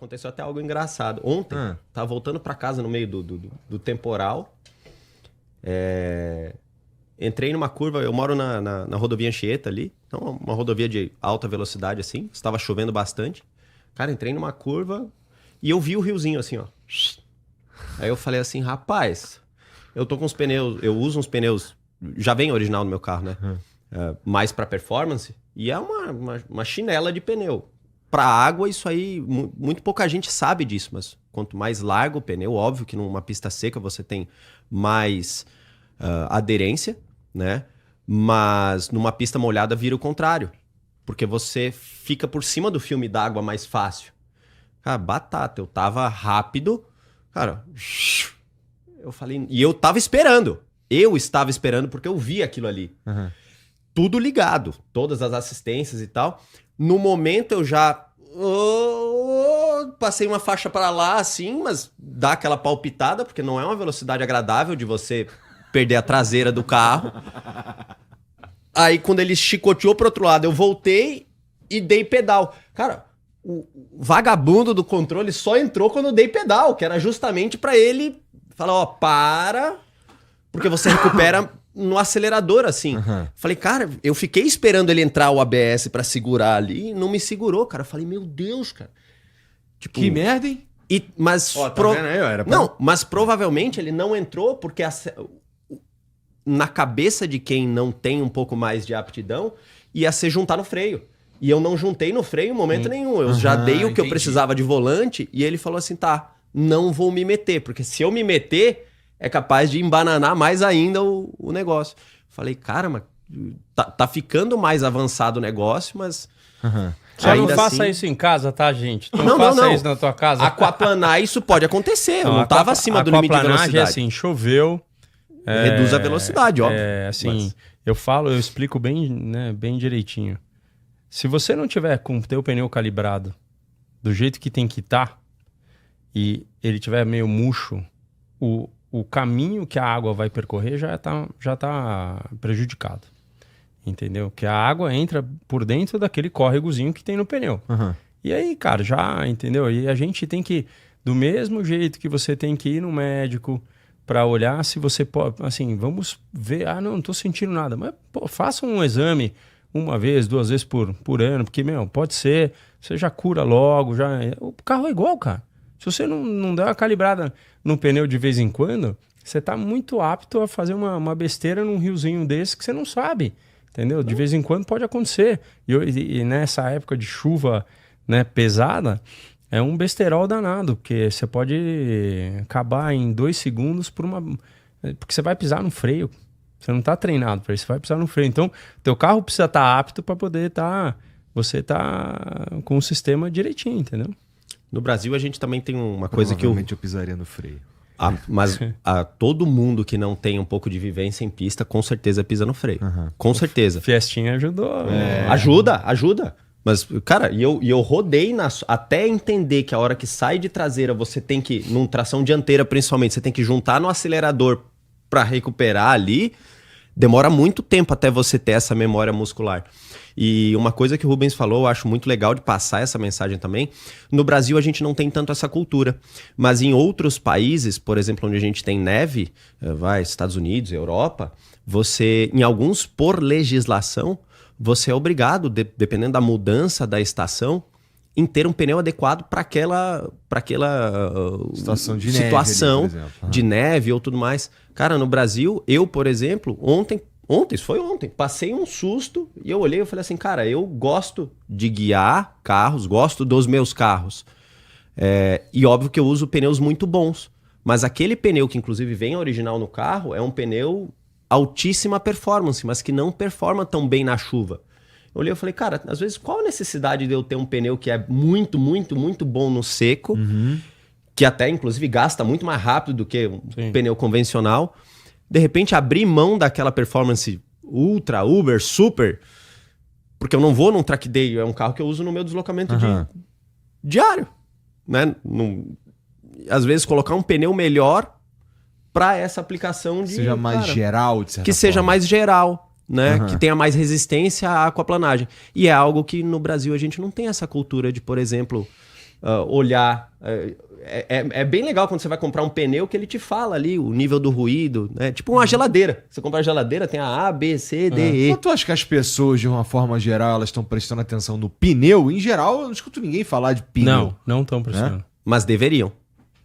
aconteceu até algo engraçado. Ontem, tava voltando para casa no meio do temporal. Entrei numa curva, eu moro na rodovia Anchieta ali, então uma rodovia de alta velocidade assim, estava chovendo bastante. Cara, entrei numa curva e eu vi o riozinho assim, ó. Aí eu falei assim, rapaz, eu tô com os pneus, eu uso uns pneus, já vem original no meu carro, né? Mais para performance, e é uma chinela de pneu. Para água, isso aí, muito pouca gente sabe disso, mas quanto mais largo o pneu, óbvio que numa pista seca você tem mais aderência, né? Mas numa pista molhada vira o contrário, porque você fica por cima do filme d'água mais fácil. Cara, batata, eu tava rápido, cara, eu falei, e eu estava esperando porque eu vi aquilo ali. Tudo ligado, todas as assistências e tal. No momento eu já passei uma faixa para lá assim, mas dá aquela palpitada, porque não é uma velocidade agradável de você perder a traseira do carro. Aí quando ele chicoteou pro outro lado, eu voltei e dei pedal. Cara, o vagabundo do controle só entrou quando eu dei pedal, que era justamente para ele falar, ó, para, porque você recupera no acelerador, assim. Falei, cara, eu fiquei esperando ele entrar o ABS pra segurar ali e não me segurou, cara. Eu falei, meu Deus, cara. Tipo, que merda, hein? Mas tá vendo aí, ó, era pra... Não, mas provavelmente ele não entrou porque na cabeça de quem não tem um pouco mais de aptidão ia ser juntar no freio. E eu não juntei no freio em momento nenhum. Eu já dei o que eu precisava de volante e ele falou assim, tá, não vou me meter, porque se eu me meter é capaz de embananar mais ainda o negócio. Falei, cara, mas tá ficando mais avançado o negócio, mas... Só não faça isso em casa, tá, gente? Não faça isso na tua casa. Aquaplanar, isso pode acontecer. Eu não tava acima do limite de velocidade. É assim, choveu... reduz a velocidade, óbvio. Assim, eu explico bem, né, bem direitinho. Se você não tiver com o teu pneu calibrado do jeito que tem que estar e ele tiver meio murcho, o caminho que a água vai percorrer já tá prejudicado. Entendeu? Que a água entra por dentro daquele córregozinho que tem no pneu. E aí, cara, entendeu? E a gente tem que, do mesmo jeito que você tem que ir no médico para olhar se você pode, assim, vamos ver, não tô sentindo nada. Mas, pô, faça um exame uma vez, 2 vezes por ano, porque, pode ser, você já cura logo, o carro é igual, cara. Se você não der uma calibrada no pneu de vez em quando, você tá muito apto a fazer uma besteira num riozinho desse que você não sabe, entendeu? De vez em quando pode acontecer. E nessa época de chuva, né, pesada, é um besterol danado, porque você pode acabar em 2 segundos porque você vai pisar no freio. Você não tá treinado para isso, você vai pisar no freio. Então, teu carro precisa estar apto para poder você tá com o sistema direitinho, entendeu? No Brasil, a gente também tem uma coisa que eu pisaria no freio. Mas todo mundo que não tem um pouco de vivência em pista, com certeza pisa no freio. Com certeza. Fiestinha ajudou. Ajuda. Mas, cara, e eu rodei até entender que a hora que sai de traseira, você tem que, num tração dianteira principalmente, você tem que juntar no acelerador para recuperar ali. Demora muito tempo até você ter essa memória muscular. E uma coisa que o Rubens falou, eu acho muito legal de passar essa mensagem também. No Brasil, a gente não tem tanto essa cultura. Mas em outros países, por exemplo, onde a gente tem neve, Estados Unidos, Europa, você, em alguns, por legislação, você é obrigado, dependendo da mudança da estação, em ter um pneu adequado para aquela situação de situação neve, ali, por exemplo. De neve ou tudo mais. Cara, no Brasil, eu, por exemplo, ontem, passei um susto e eu olhei e falei assim, cara, eu gosto de guiar carros, gosto dos meus carros. E óbvio que eu uso pneus muito bons. Mas aquele pneu que inclusive vem original no carro é um pneu altíssima performance, mas que não performa tão bem na chuva. Eu olhei e falei, cara, às vezes qual a necessidade de eu ter um pneu que é muito, muito, muito bom no seco, que até inclusive gasta muito mais rápido do que um pneu convencional, de repente abrir mão daquela performance ultra, uber, super, porque eu não vou num track day, é um carro que eu uso no meu deslocamento diário, né? Às vezes colocar um pneu melhor para essa aplicação de... Seja mais geral, de certa forma. Seja mais geral, né? Que tenha mais resistência à aquaplanagem. E é algo que no Brasil a gente não tem essa cultura de, por exemplo, olhar. É bem legal quando você vai comprar um pneu que ele te fala ali o nível do ruído, né? Tipo uma geladeira. Você compra a geladeira, tem a B, C, D, E. Mas tu acha que as pessoas, de uma forma geral, elas estão prestando atenção no pneu? Em geral, eu não escuto ninguém falar de pneu. Não estão prestando. Mas deveriam.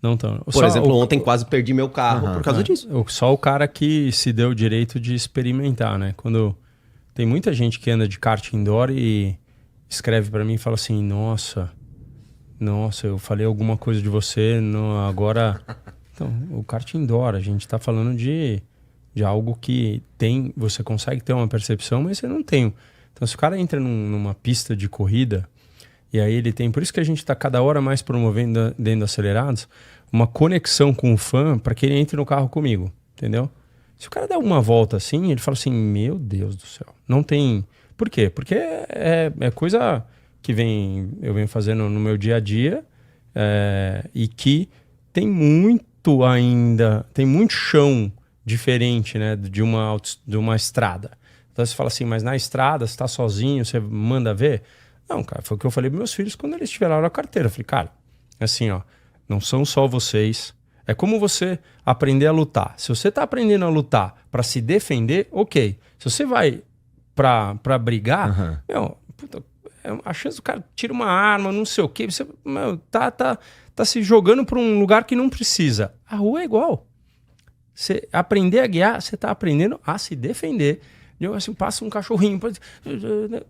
Não estão. Por exemplo, ontem quase perdi meu carro por causa disso. Só o cara que se deu o direito de experimentar, né? Quando tem muita gente que anda de kart indoor e escreve pra mim e fala assim, nossa, eu falei alguma coisa de você, agora... Então, o kart indoor, a gente tá falando de algo que você consegue ter uma percepção, mas você não tem. Então, se o cara entra numa pista de corrida, e aí ele tem... Por isso que a gente tá cada hora mais promovendo dentro do Acelerados uma conexão com o fã para que ele entre no carro comigo, entendeu? Se o cara der uma volta assim, ele fala assim, meu Deus do céu, não tem... Por quê? Porque é coisa que eu venho fazendo no meu dia a dia e que tem muito ainda, tem muito chão diferente, né, de uma estrada. Então você fala assim, mas na estrada, você tá sozinho, você manda ver? Não, cara, foi o que eu falei para meus filhos quando eles tiraram a carteira. Eu falei, cara, assim, ó, não são só vocês. É como você aprender a lutar. Se você tá aprendendo a lutar para se defender, ok. Se você vai pra brigar, puta, a chance do cara tira uma arma, não sei o quê, você tá se jogando pra um lugar que não precisa. A rua é igual. Você aprender a guiar, você tá aprendendo a se defender. Assim, passa um cachorrinho,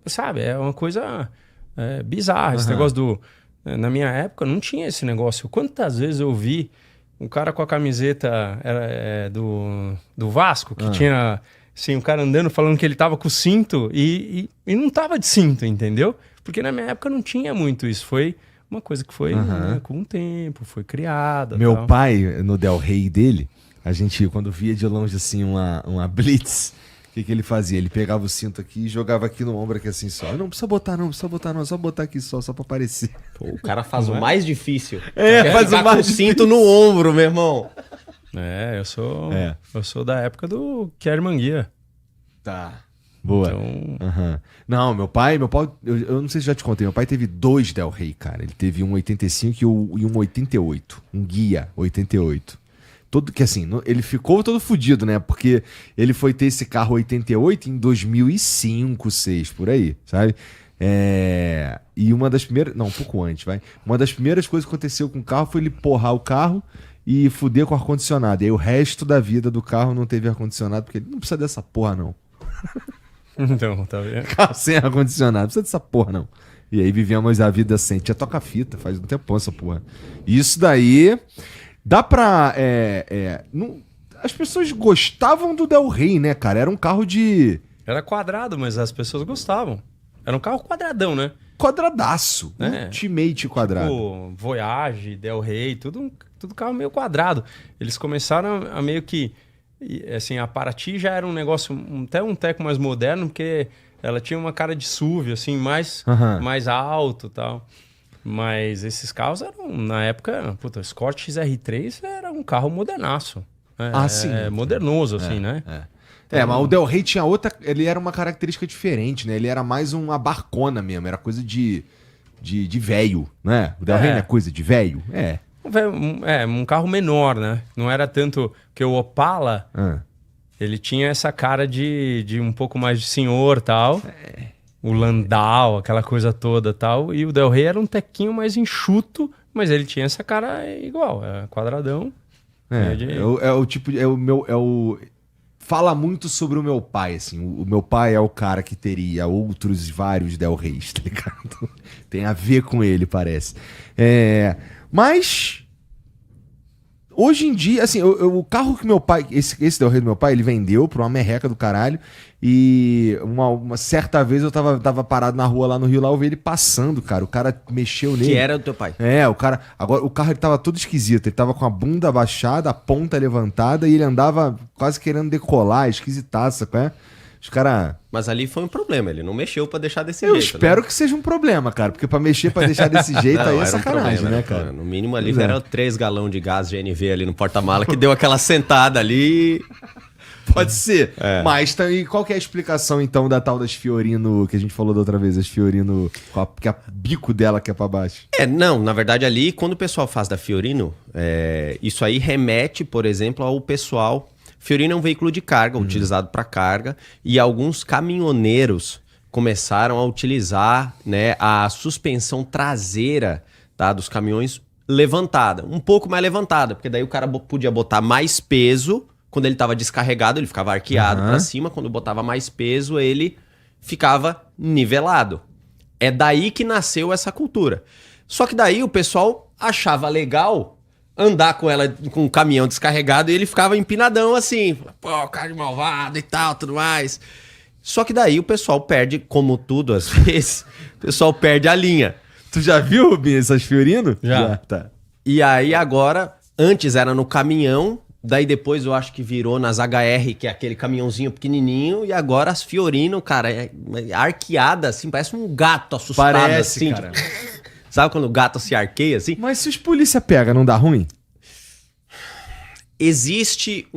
sabe? É uma coisa bizarra. Esse negócio na minha época não tinha esse negócio. Quantas vezes eu vi um cara com a camiseta do Vasco, que tinha... Sim, o cara andando falando que ele tava com cinto e não tava de cinto, entendeu? Porque na minha época não tinha muito isso. Foi uma coisa que foi né, com o tempo, foi criada. Meu pai, no Del Rey dele, a gente, quando via de longe assim uma blitz, o que ele fazia? Ele pegava o cinto aqui e jogava aqui no ombro, aqui assim só. Não precisa botar não, só botar aqui só pra aparecer. Pô, o cara faz o mais difícil. Faz o mais com o cinto no ombro, meu irmão. Eu sou da época do Kerry Manguia. Tá. Boa. Então... Não, meu pai, eu não sei se já te contei, meu pai teve 2 Del Rey, cara. Ele teve um 85 e um 88. Um Guia 88. Que assim, ele ficou todo fudido, né? Porque ele foi ter esse carro 88 em 2005, 2006, por aí, sabe? E uma das primeiras... Não, um pouco antes, vai. Uma das primeiras coisas que aconteceu com o carro foi ele porrar o carro e fuder com o ar-condicionado. E aí o resto da vida do carro não teve ar-condicionado, porque ele não precisa dessa porra, não. Então, tá vendo? Carro sem ar-condicionado, não precisa dessa porra, não. E aí vivíamos a vida sem. Tinha toca-fita, faz um tempão essa porra. Isso daí... Dá pra... as pessoas gostavam do Del Rey, né, cara? Era um carro de... Era quadrado, mas as pessoas gostavam. Era um carro quadradão, né? Quadradaço. Ultimate quadrado. Tipo, Voyage, Del Rey, tudo carro meio quadrado. Eles começaram a meio que... Assim, a Paraty já era um negócio, até um teco mais moderno, porque ela tinha uma cara de SUV, assim, mais alto e tal. Mas esses carros eram, na época, puta, o Escort XR3 era um carro modernaço. Sim. Modernoso, assim, né? Mas o Del Rey tinha outra... Ele era uma característica diferente, né? Ele era mais uma barcona mesmo, era coisa de velho, né? O Del Rey não é coisa de velho? Um carro menor, né? Não era tanto... Porque o Opala, ele tinha essa cara de um pouco mais de senhor e tal. O Landau, aquela coisa toda tal. E o Del Rey era um tequinho mais enxuto, mas ele tinha essa cara igual, quadradão. Fala muito sobre o meu pai, assim. O meu pai é o cara que teria outros vários Del Reys, tá ligado? Tem a ver com ele, parece. Mas... Hoje em dia, assim, o carro que meu pai... Esse Del Rey do meu pai, ele vendeu pra uma merreca do caralho. E uma certa vez eu tava parado na rua lá no Rio, lá eu vi ele passando, cara. O cara mexeu nele. Que era do teu pai? O cara... Agora, o carro ele tava todo esquisito. Ele tava com a bunda abaixada, a ponta levantada e ele andava quase querendo decolar, esquisitaça, né? Os caras... Mas ali foi um problema, ele não mexeu pra deixar desse jeito. Eu espero que seja um problema, cara. Porque pra mexer, pra deixar desse jeito aí é sacanagem, né, cara? No mínimo ali era 3 galões de gás GNV ali no porta-mala que deu aquela sentada ali. Pode ser. Mas e qual que é a explicação, então, da tal das Fiorino, que a gente falou da outra vez, as Fiorino, que a bico dela que é pra baixo? Não, na verdade ali, quando o pessoal faz da Fiorino, isso aí remete, por exemplo, ao pessoal... Fiorino é um veículo de carga, utilizado para carga, e alguns caminhoneiros começaram a utilizar, né, a suspensão traseira, tá, dos caminhões levantada, um pouco mais levantada, porque daí o cara podia botar mais peso, quando ele estava descarregado, ele ficava arqueado para cima, quando botava mais peso, ele ficava nivelado. É daí que nasceu essa cultura. Só que daí o pessoal achava legal andar com ela com um caminhão descarregado e ele ficava empinadão assim, pô, cara de malvado e tal, tudo mais. Só que daí o pessoal perde, como tudo às vezes, o pessoal perde a linha. Tu já viu, Rubinho, essas Fiorino? Já. Tá. E aí agora, antes era no caminhão, daí depois eu acho que virou nas HR, que é aquele caminhãozinho pequenininho, e agora as Fiorino, cara, é arqueada assim, parece um gato assustado. Parece, assim, cara. Sabe quando o gato se arqueia assim? Mas se os polícia pega, não dá ruim? Existe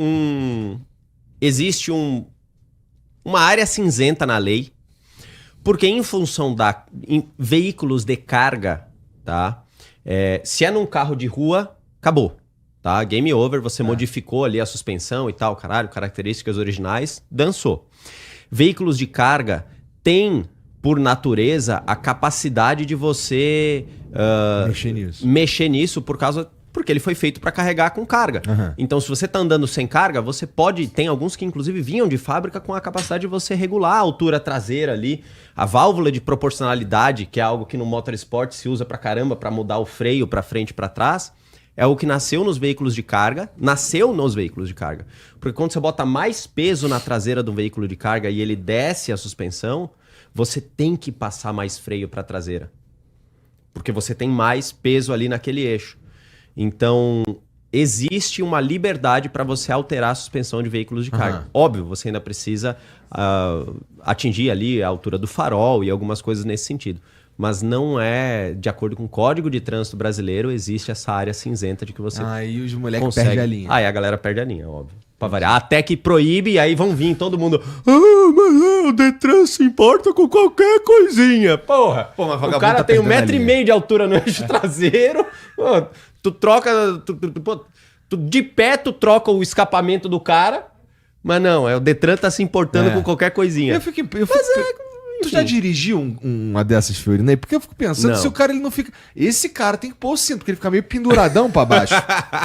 uma área cinzenta na lei, porque em função em veículos de carga, tá? Se é num carro de rua, acabou, tá? Game over, você modificou ali a suspensão e tal, caralho, características originais, dançou. Veículos de carga têm, por natureza, a capacidade de você mexer nisso porque ele foi feito para carregar com carga. Então, se você tá andando sem carga, você pode... Tem alguns que, inclusive, vinham de fábrica com a capacidade de você regular a altura traseira ali. A válvula de proporcionalidade, que é algo que no motorsport se usa pra caramba para mudar o freio para frente e para trás, é o que nasceu nos veículos de carga. Porque quando você bota mais peso na traseira do veículo de carga e ele desce a suspensão, você tem que passar mais freio para a traseira. Porque você tem mais peso ali naquele eixo. Então, existe uma liberdade para você alterar a suspensão de veículos de carga. Óbvio, você ainda precisa atingir ali a altura do farol e algumas coisas nesse sentido. Mas não é, de acordo com o Código de Trânsito Brasileiro, existe essa área cinzenta de que você Aí os moleques consegue... perdem a linha. Aí a galera perde a linha, óbvio. Pra variar. Até que proíbe, e aí vão vir todo mundo... mas o Detran se importa com qualquer coisinha. Porra. Pô, mas O vagabundo cara tá tem perdendo a 1,5 linha. metro de altura no eixo traseiro. Pô, tu troca... de pé, tu troca o escapamento do cara. Mas não, o Detran tá se importando com qualquer coisinha. Tu já dirigiu uma dessas Fiorino aí? Porque eu fico pensando, Não. se o cara ele não fica... Esse cara tem que pôr o cinto, porque ele fica meio penduradão pra baixo,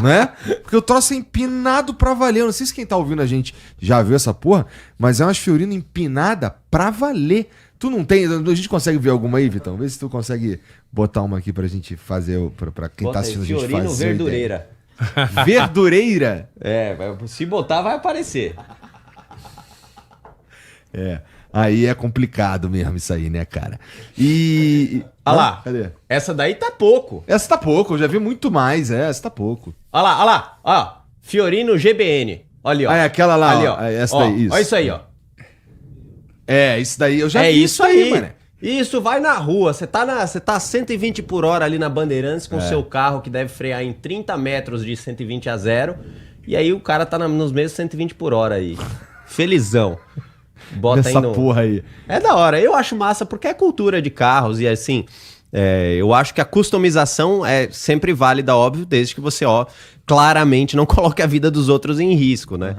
não é? Porque o troço é empinado pra valer. Eu não sei se quem tá ouvindo a gente já viu essa porra, mas é umas Fiorino empinada pra valer. Tu não tem... A gente consegue ver alguma aí, Vitão? Vê se tu consegue botar uma aqui pra gente fazer, pra quem tá assistindo a gente Fiorino fazer. Verdureira. Verdureira? Se botar vai aparecer. Aí é complicado mesmo isso aí, né, cara? Olha lá. Cadê? Essa daí tá pouco. Essa tá pouco, eu já vi muito mais, essa tá pouco. Olha lá, ó. Fiorino GBN. Olha ali, ó. Ah, é aquela lá, ali, ó. Essa Ó, daí, isso. Olha isso aí, ó. Isso daí, eu já É vi isso aí, mano. Isso, vai na rua. Você tá a 120 por hora ali na Bandeirantes com o seu carro que deve frear em 30 metros de 120 a 0. E aí o cara tá nos mesmos 120 por hora aí. Felizão. Bota Nessa aí no... porra aí. É da hora. Eu acho massa porque é cultura de carros e assim... eu acho que a customização é sempre válida, óbvio, desde que você, claramente não coloque a vida dos outros em risco, né?